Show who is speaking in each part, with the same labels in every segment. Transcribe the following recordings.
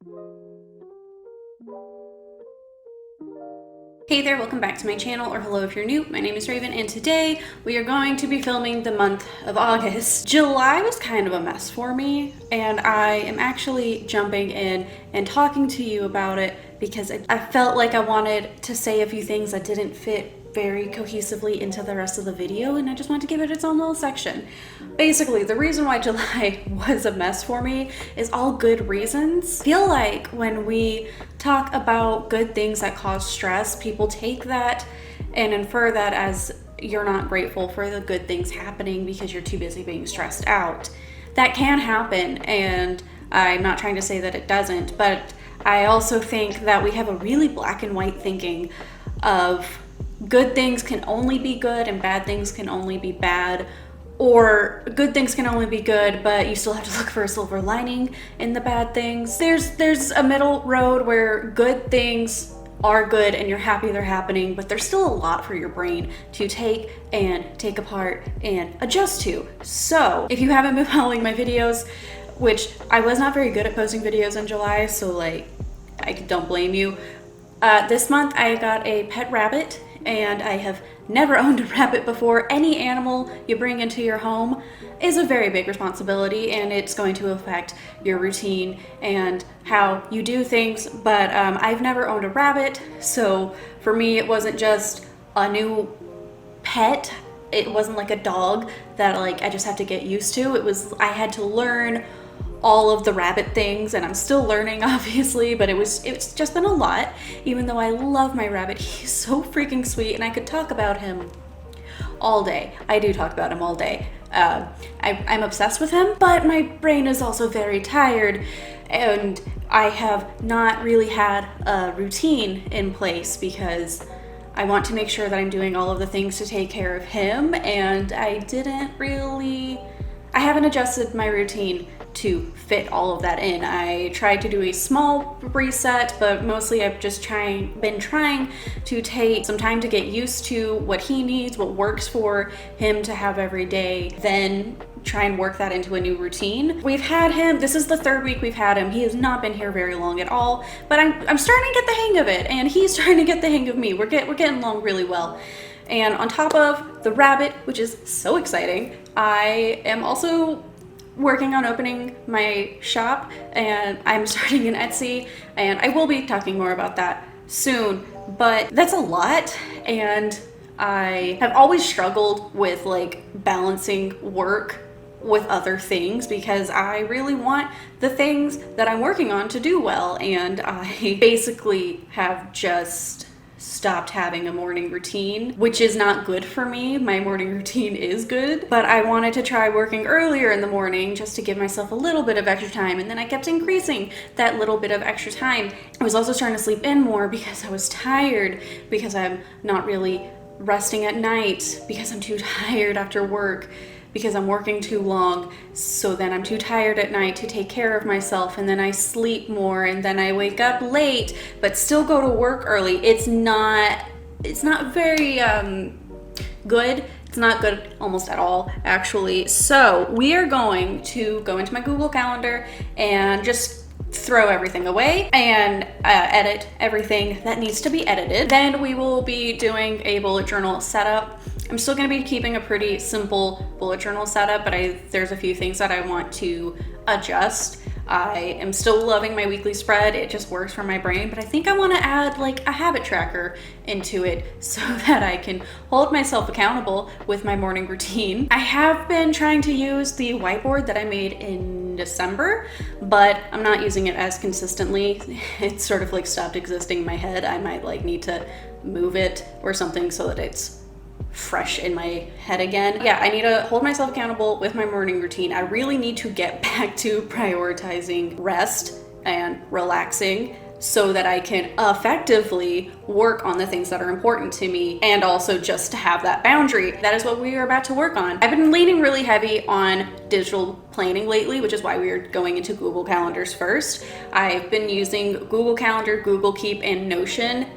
Speaker 1: Hey there, welcome back to my channel, or hello if you're new. My name is Raven, and today we are going to be filming the month of August. July was kind of a mess for me, and I am actually jumping in and talking to you about it because I felt like I wanted to say a few things that didn't fit very cohesively into the rest of the video, and I just wanted to give it its own little section. Basically, the reason why July was a mess for me is all good reasons. I feel like when we talk about good things that cause stress, people take that and infer that as you're not grateful for the good things happening because you're too busy being stressed out. That can happen, and I'm not trying to say that it doesn't, but I also think that we have a really black and white thinking of good things can only be good and bad things can only be bad, or good things can only be good but you still have to look for a silver lining in the bad things. There's a middle road where good things are good and you're happy they're happening, but there's still a lot for your brain to take apart and adjust to. So if you haven't been following my videos, which I was not very good at posting videos in July, so like I don't blame you. This month I got a pet rabbit, and I have never owned a rabbit before. Any animal you bring into your home is a very big responsibility, and it's going to affect your routine and how you do things, but I've never owned a rabbit, so for me it wasn't just a new pet. It wasn't like a dog that like I just have to get used to. I had to learn all of the rabbit things, and I'm still learning obviously, but it's just been a lot. Even though I love my rabbit, he's so freaking sweet and I could talk about him all day. I do talk about him all day. I'm obsessed with him, but my brain is also very tired, and I have not really had a routine in place because I want to make sure that I'm doing all of the things to take care of him, and I haven't adjusted my routine to fit all of that in. I tried to do a small reset, but mostly I've just been trying to take some time to get used to what he needs, what works for him to have every day, then try and work that into a new routine. We've had him, this is the third week we've had him. He has not been here very long at all, but I'm starting to get the hang of it, and he's starting to get the hang of me. We're getting along really well. And on top of the rabbit, which is so exciting, I am also working on opening my shop, and I'm starting an Etsy, and I will be talking more about that soon, but that's a lot, and I have always struggled with like balancing work with other things because I really want the things that I'm working on to do well, and I basically have just stopped having a morning routine, which is not good for me. My morning routine is good, but I wanted to try working earlier in the morning just to give myself a little bit of extra time, and then I kept increasing that little bit of extra time. I was also trying to sleep in more because I was tired, because I'm not really resting at night, because I'm too tired after work, because I'm working too long, so then I'm too tired at night to take care of myself, and then I sleep more, and then I wake up late but still go to work early. It's not very good. It's not good almost at all, actually. So we are going to go into my Google Calendar and just throw everything away and edit everything that needs to be edited. Then we will be doing a bullet journal setup. I'm still going to be keeping a pretty simple bullet journal setup, but there's a few things that I want to adjust. I am still loving my weekly spread. It just works for my brain, but I think I want to add like a habit tracker into it so that I can hold myself accountable with my morning routine. I have been trying to use the whiteboard that I made in December, but I'm not using it as consistently. It's sort of like stopped existing in my head. I might like need to move it or something so that it's fresh in my head again. Yeah, I need to hold myself accountable with my morning routine. I really need to get back to prioritizing rest and relaxing so that I can effectively work on the things that are important to me, and also just to have that boundary. That is what we are about to work on. I've been leaning really heavy on digital planning lately, which is why we are going into Google Calendars first. I've been using Google Calendar, Google Keep, and Notion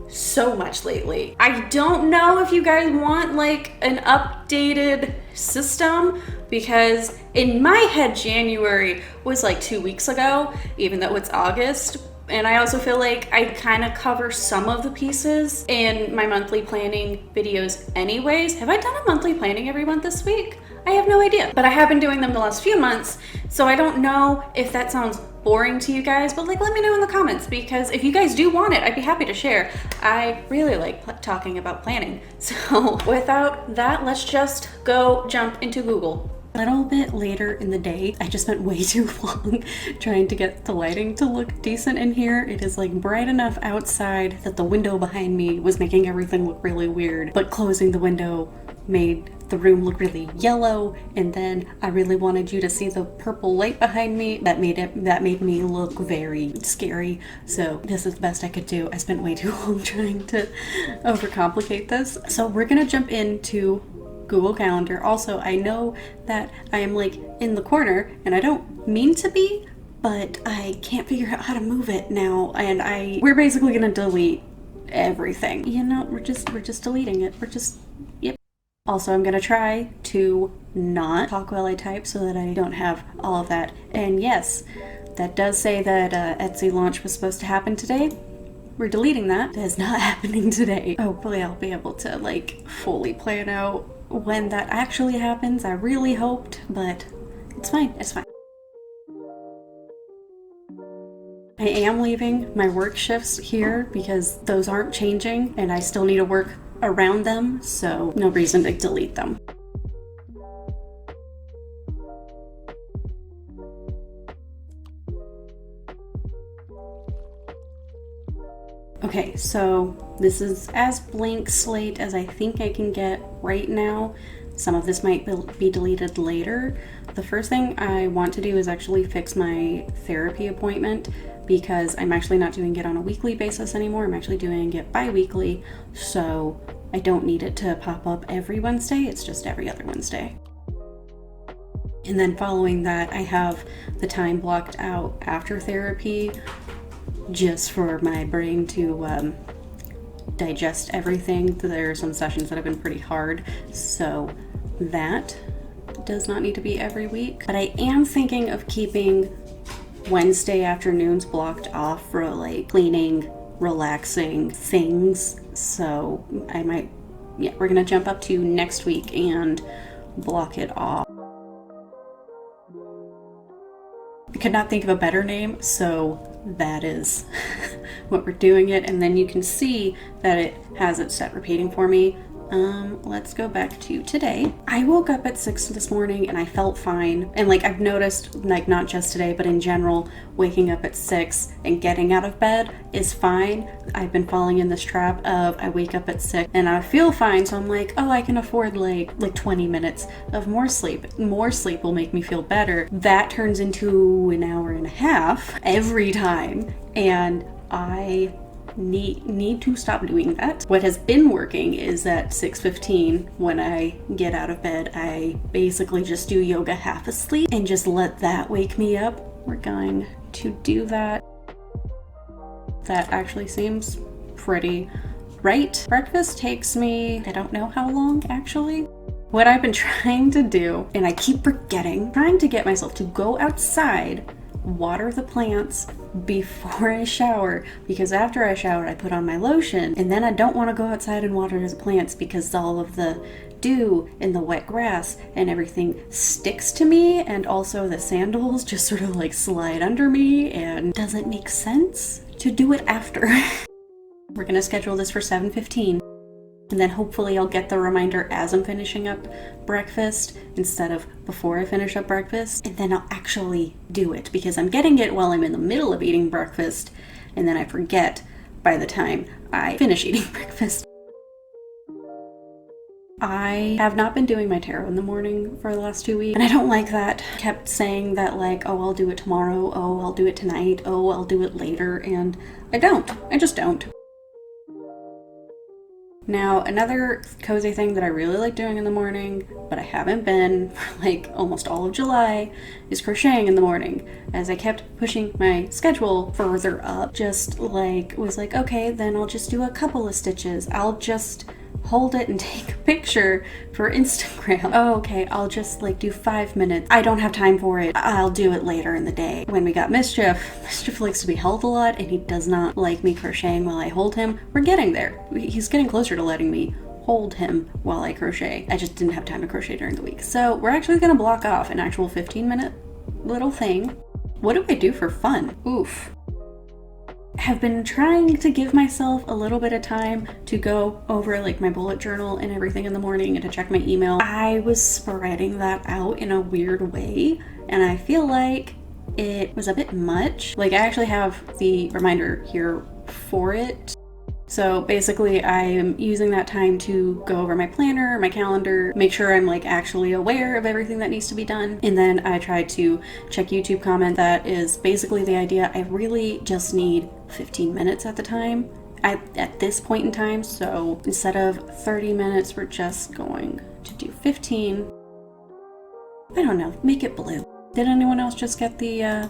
Speaker 1: so much lately. I don't know if you guys want like an updated system, because in my head, January was like 2 weeks ago, even though it's August. And I also feel like I kind of cover some of the pieces in my monthly planning videos anyways. Have I done a monthly planning every month this week? I have no idea, but I have been doing them the last few months, so I don't know if that sounds boring to you guys, but like let me know in the comments, because if you guys do want it, I'd be happy to share. I really like talking about planning. So without that, let's just go jump into Google. A little bit later in the day, I just spent way too long trying to get the lighting to look decent in here. It is like bright enough outside that the window behind me was making everything look really weird, but closing the window made the room look really yellow, and then I really wanted you to see the purple light behind me. That made me look very scary. So this is the best I could do. I spent way too long trying to overcomplicate this. So we're gonna jump into Google Calendar. Also, I know that I am like in the corner and I don't mean to be, but I can't figure out how to move it now, and we're basically gonna delete everything. You know, we're just deleting it. Yep. Also, I'm gonna try to not talk while I type so that I don't have all of that. And yes, that does say that Etsy launch was supposed to happen today. We're deleting that. That is not happening today. Hopefully I'll be able to like fully plan out when that actually happens. I really hoped, but it's fine. It's fine. I am leaving my work shifts here because those aren't changing and I still need to work around them, so no reason to delete them. Okay, so this is as blank slate as I think I can get right now. Some of this might be deleted later. The first thing I want to do is actually fix my therapy appointment, because I'm actually not doing it on a weekly basis anymore. I'm actually doing it bi-weekly, so I don't need it to pop up every Wednesday. It's just every other Wednesday. And then following that, I have the time blocked out after therapy just for my brain to digest everything. There are some sessions that have been pretty hard, so that does not need to be every week. But I am thinking of keeping Wednesday afternoons blocked off for like cleaning, relaxing things. So I might, yeah, we're gonna jump up to next week and block it off. I could not think of a better name, so that is what we're doing it. And then you can see that it has it set repeating for me. Let's go back to today. I woke up at 6 this morning and I felt fine. And like I've noticed, like not just today, but in general, waking up at 6 and getting out of bed is fine. I've been falling in this trap of I wake up at 6 and I feel fine. So I'm like, oh, I can afford like 20 minutes of more sleep. More sleep will make me feel better. That turns into an hour and a half every time. And I need to stop doing that. What has been working is at 6:15 when I get out of bed, I basically just do yoga half asleep and just let that wake me up. We're going to do that. That actually seems pretty right. Breakfast takes me, I don't know how long actually. What I've been trying to do, and I keep forgetting, trying to get myself to go outside, water the plants before I shower, because after I shower I put on my lotion, and then I don't want to go outside and water the plants because all of the dew and the wet grass and everything sticks to me, and also the sandals just sort of like slide under me, and doesn't make sense to do it after. We're gonna schedule this for 7:15. And then hopefully I'll get the reminder as I'm finishing up breakfast instead of before I finish up breakfast. And then I'll actually do it, because I'm getting it while I'm in the middle of eating breakfast, and then I forget by the time I finish eating breakfast. I have not been doing my tarot in the morning for the last 2 weeks, and I don't like that. I kept saying that like, oh, I'll do it tomorrow, oh, I'll do it tonight, oh, I'll do it later, and I don't. I just don't. Now, another cozy thing that I really like doing in the morning, but I haven't been for like almost all of July, is crocheting in the morning. As I kept pushing my schedule further up, just like was like, okay, then I'll just do a couple of stitches. I'll just hold it and take a picture for Instagram. Oh, okay, I'll just like do 5 minutes. I don't have time for it. I'll do it later in the day. When we got Mischief, Mischief likes to be held a lot and he does not like me crocheting while I hold him. We're getting there. He's getting closer to letting me hold him while I crochet. I just didn't have time to crochet during the week. So we're actually gonna block off an actual 15-minute little thing. What do I do for fun? Oof. Have been trying to give myself a little bit of time to go over like my bullet journal and everything in the morning and to check my email. I was spreading that out in a weird way and I feel like it was a bit much. Like I actually have the reminder here for it. So basically I am using that time to go over my planner, my calendar, make sure I'm like actually aware of everything that needs to be done. And then I try to check YouTube comment. That is basically the idea. I really just need 15 minutes at the time at this point in time. So instead of 30 minutes, we're just going to do 15. I don't know, make it blue. Did anyone else just get the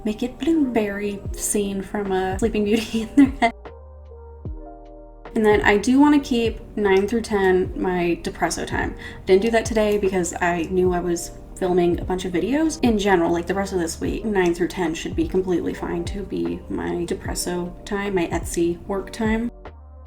Speaker 1: make it blueberry scene from Sleeping Beauty in their head? And then I do want to keep 9 through 10 my depresso time. Didn't do that today because I knew I was filming a bunch of videos. In general, like the rest of this week, 9 through 10 should be completely fine to be my depresso time, my Etsy work time.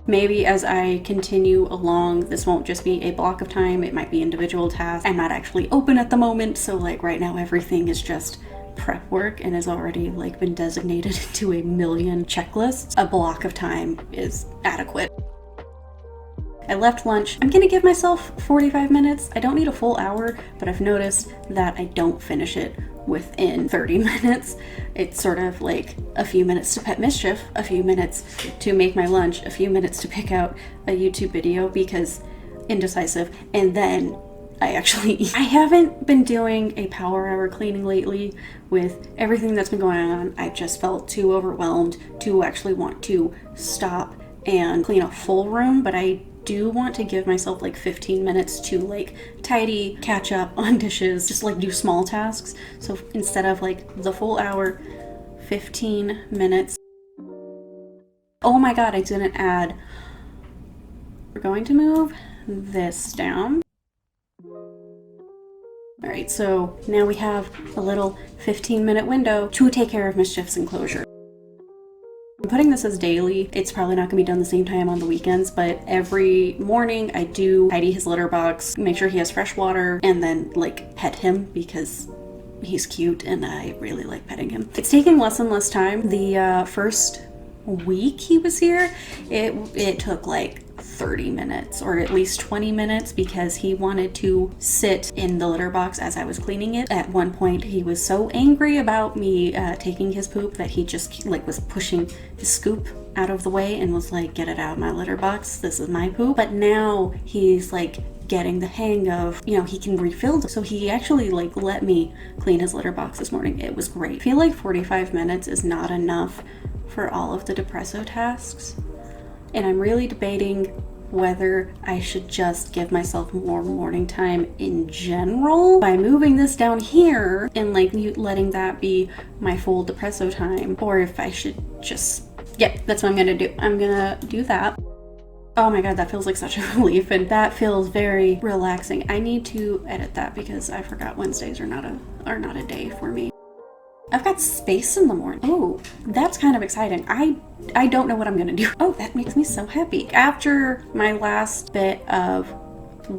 Speaker 1: Maybe as I continue along, this won't just be a block of time, it might be individual tasks. I'm not actually open at the moment, so like right now everything is just prep work and has already like been designated to a million checklists. A block of time is adequate. I left lunch. I'm gonna give myself 45 minutes. I don't need a full hour, but I've noticed that I don't finish it within 30 minutes. It's sort of like a few minutes to pet Mischief, a few minutes to make my lunch, a few minutes to pick out a YouTube video because indecisive, and then I actually eat. I haven't been doing a power hour cleaning lately with everything that's been going on. I just felt too overwhelmed to actually want to stop and clean a full room, but I do want to give myself like 15 minutes to like tidy, catch up on dishes, just like do small tasks. So instead of like the full hour, 15 minutes. Oh my god, I didn't add. We're going to move this down. All right, so now we have a little 15-minute window to take care of Mischief's enclosure. I'm putting this as daily. It's probably not gonna be done the same time on the weekends, but every morning I do tidy his litter box, make sure he has fresh water, and then like pet him because he's cute and I really like petting him. It's taking less and less time. The first week he was here, it took like 30 minutes or at least 20 minutes because he wanted to sit in the litter box as I was cleaning it. At one point he was so angry about me taking his poop that he just like was pushing his scoop out of the way and was like, get it out of my litter box, this is my poop. But now he's like getting the hang of, you know, he can refill. So he actually like let me clean his litter box this morning. It was great. I feel like 45 minutes is not enough for all of the depresso tasks. And I'm really debating whether I should just give myself more morning time in general by moving this down here and like letting that be my full depresso time, or if I should just, yeah, that's what I'm gonna do. I'm gonna do that. Oh my god, that feels like such a relief and that feels very relaxing. I need to edit that because I forgot Wednesdays are not a day for me. I've got space in the morning. Oh, that's kind of exciting. I don't know what I'm gonna do. Oh, that makes me so happy. After my last bit of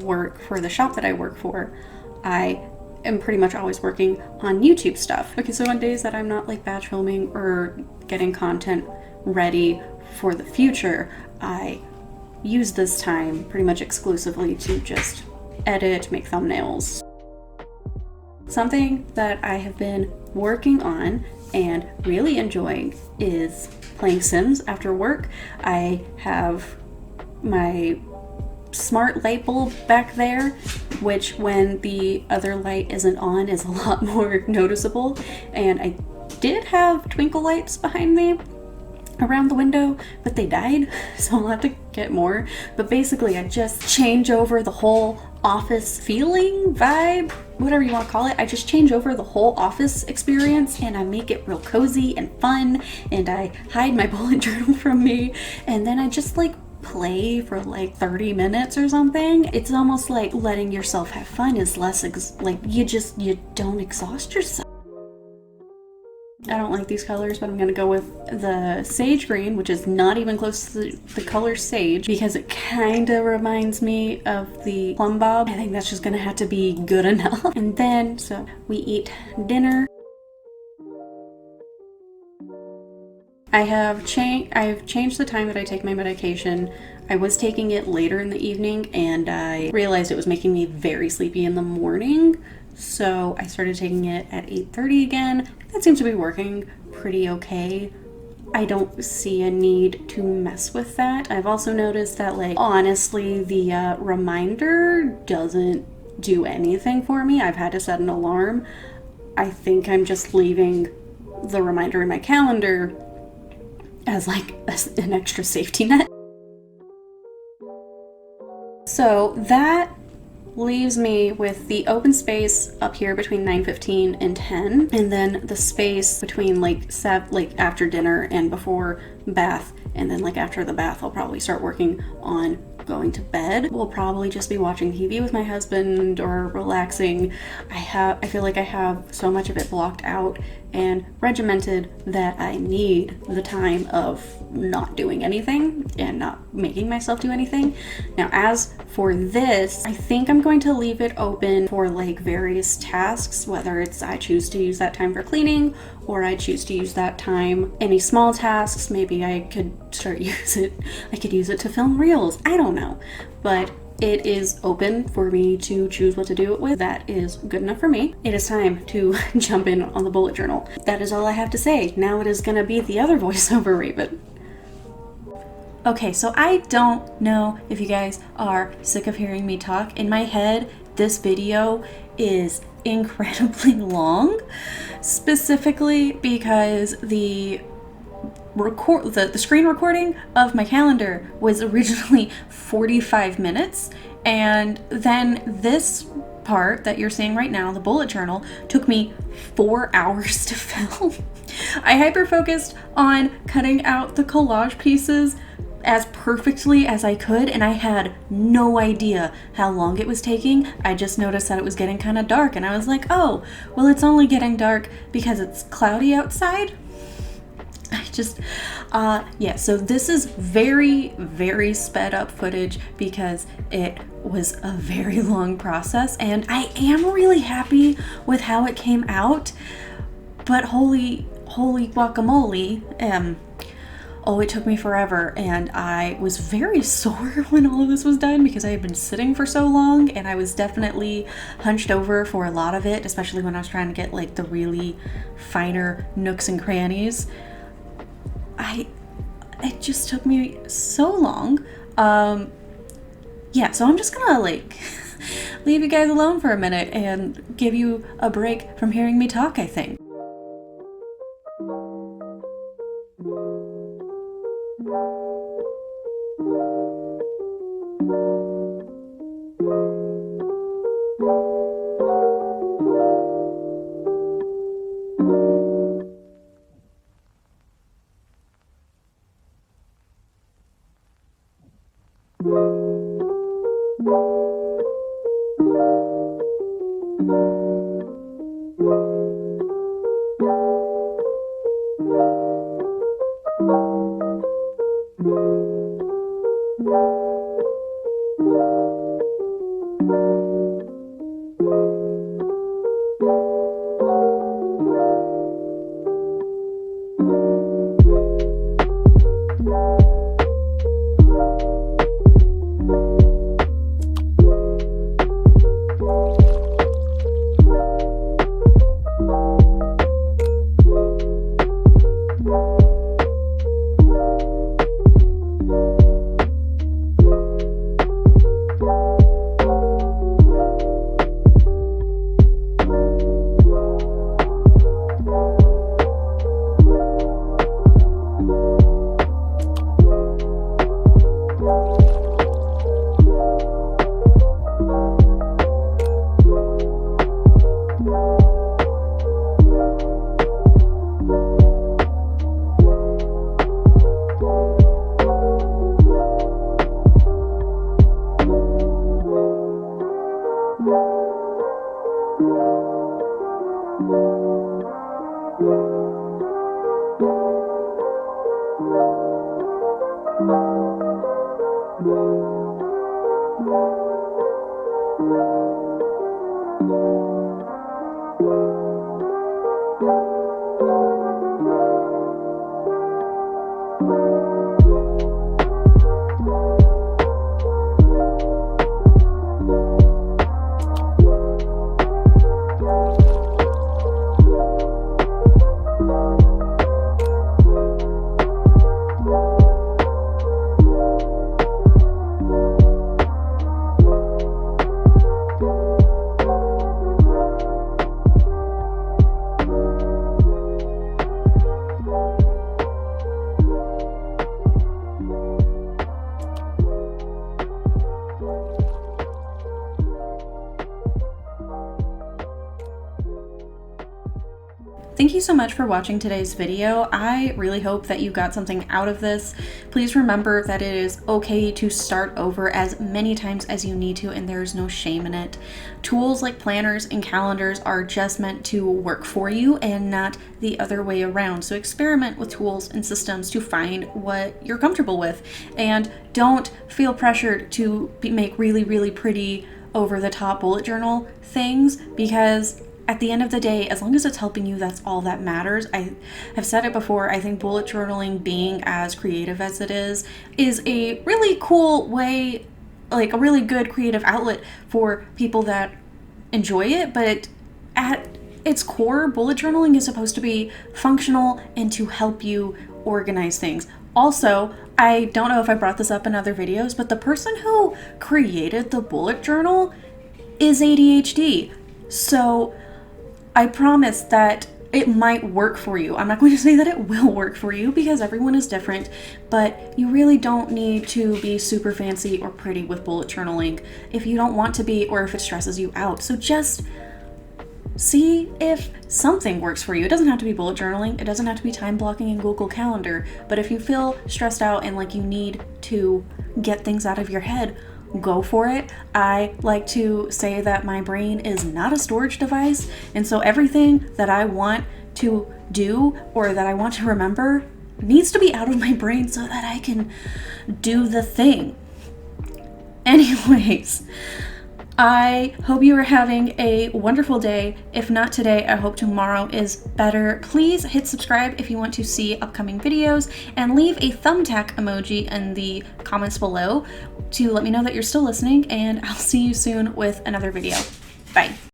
Speaker 1: work for the shop that I work for, I am pretty much always working on YouTube stuff. Okay, so on days that I'm not like batch filming or getting content ready for the future, I use this time pretty much exclusively to just edit, make thumbnails. Something that I have been working on and really enjoying is playing Sims after work. I have my smart light bulb back there, which when the other light isn't on is a lot more noticeable. And I did have twinkle lights behind me around the window, but they died, so I'll have to get more. But basically I just change over the whole office feeling, vibe, whatever you want to call it. I just change over the whole office experience and I make it real cozy and fun, and I hide my bullet journal from me, and then I just like play for like 30 minutes or something. It's almost like letting yourself have fun is less like you don't exhaust yourself. I don't like these colors, but I'm gonna go with the sage green, which is not even close to the color sage, because it kind of reminds me of the plum bob. I think that's just gonna have to be good enough. And then, so we eat dinner. I've changed the time that I take my medication. I was taking it later in the evening, and I realized it was making me very sleepy in the morning. So I started taking it at 8:30 again. That seems to be working pretty okay. I don't see a need to mess with that. I've also noticed that, like, honestly, the reminder doesn't do anything for me. I've had to set an alarm. I think I'm just leaving the reminder in my calendar as like an extra safety net. So that leaves me with the open space up here between 9:15 and 10, and then the space between like after dinner and before bath, and then like after the bath I'll probably start working on going to bed. We'll probably just be watching TV with my husband or relaxing. I feel like I have so much of it blocked out and regimented that I need the time of not doing anything and not making myself do anything. Now, as for this, I think I'm going to leave it open for like various tasks, whether it's I choose to use that time for cleaning or I choose to use that time any small tasks. Maybe I could use it to film reels. I don't know, but it is open for me to choose what to do it with. That is good enough for me. It is time to jump in on the bullet journal. That is all I have to say. Now it is gonna be the other voiceover Raven. Okay, so I don't know if you guys are sick of hearing me talk. In my head, this video is incredibly long, specifically because the screen recording of my calendar was originally 45 minutes, and then this part that you're seeing right now, the bullet journal, took me 4 hours to film. I hyper-focused on cutting out the collage pieces as perfectly as I could, and I had no idea how long it was taking. I just noticed that it was getting kind of dark, and I was like, oh, well, it's only getting dark because it's cloudy outside. So this is very, very sped up footage because it was a very long process, and I am really happy with how it came out, but holy guacamole, it took me forever, and I was very sore when all of this was done because I had been sitting for so long, and I was definitely hunched over for a lot of it, especially when I was trying to get like the really finer nooks and crannies. It just took me so long. So I'm just gonna like leave you guys alone for a minute and give you a break from hearing me talk, I think. you so much for watching today's video. I really hope that you got something out of this. Please remember that it is okay to start over as many times as you need to, and there is no shame in it. Tools like planners and calendars are just meant to work for you and not the other way around. So experiment with tools and systems to find what you're comfortable with, and don't feel pressured to make really, really pretty over-the-top bullet journal things, because at the end of the day, as long as it's helping you, that's all that matters. I have said it before, I think bullet journaling, being as creative as it is a really cool way, like a really good creative outlet for people that enjoy it. But at its core, bullet journaling is supposed to be functional and to help you organize things. Also, I don't know if I brought this up in other videos, but the person who created the bullet journal is ADHD. So I promise that it might work for you. I'm not going to say that it will work for you because everyone is different, but you really don't need to be super fancy or pretty with bullet journaling if you don't want to be, or if it stresses you out. So just see if something works for you. It doesn't have to be bullet journaling. It doesn't have to be time blocking in Google Calendar. But if you feel stressed out and like you need to get things out of your head, go for it. I like to say that my brain is not a storage device, and so everything that I want to do or that I want to remember needs to be out of my brain so that I can do the thing. Anyways, I hope you are having a wonderful day. If not today, I hope tomorrow is better. Please hit subscribe if you want to see upcoming videos, and leave a thumbtack emoji in the comments below to let me know that you're still listening, and I'll see you soon with another video. Bye.